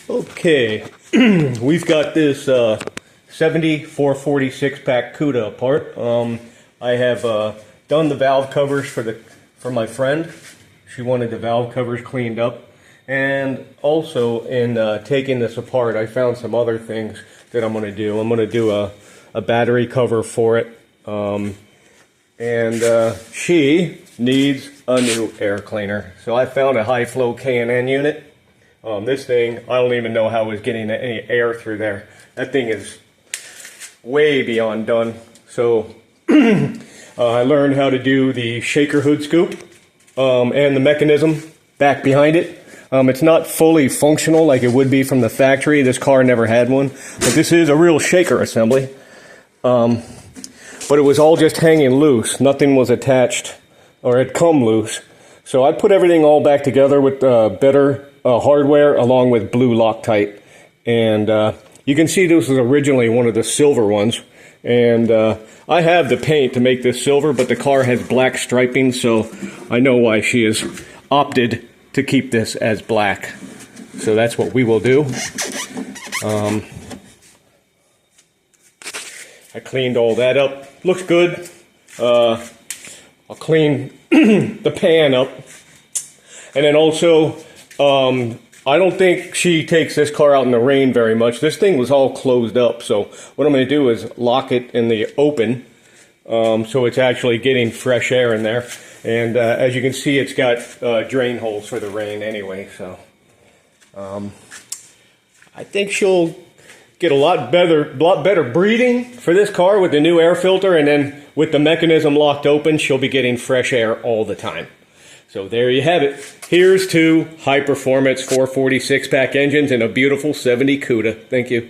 Okay, we've got this 70 446 pack Cuda apart. I have done the valve covers for my friend. She wanted the valve covers cleaned up, and also in taking this apart, I found some other things that I'm going to do. I'm going to do a battery cover for it, and she needs a new air cleaner. So I found a high flow K&N unit. This thing, I don't even know how it was getting any air through there. That thing is way beyond done. So I learned how to do the shaker hood scoop and the mechanism back behind it. It's not fully functional like it would be from the factory. This car never had one. But this is a real shaker assembly. But it was all just hanging loose. Nothing was attached or had come loose. So I put everything all back together with better hardware along with blue Loctite. And you can see this was originally one of the silver ones. And I have the paint to make this silver, but the car has black striping, so I know why she has opted to keep this as black. So that's what we will do. I cleaned all that up. Looks good. I'll clean the pan up. And then also, I don't think she takes this car out in the rain very much. This thing was all closed up, so what I'm going to do is lock it in the open, so it's actually getting fresh air in there. And as you can see, it's got drain holes for the rain anyway, so I think she'll get a lot better breathing for this car with the new air filter, and then with the mechanism locked open, she'll be getting fresh air all the time. So there you have it. Here's two high-performance 446 pack engines and a beautiful 70 Cuda. Thank you.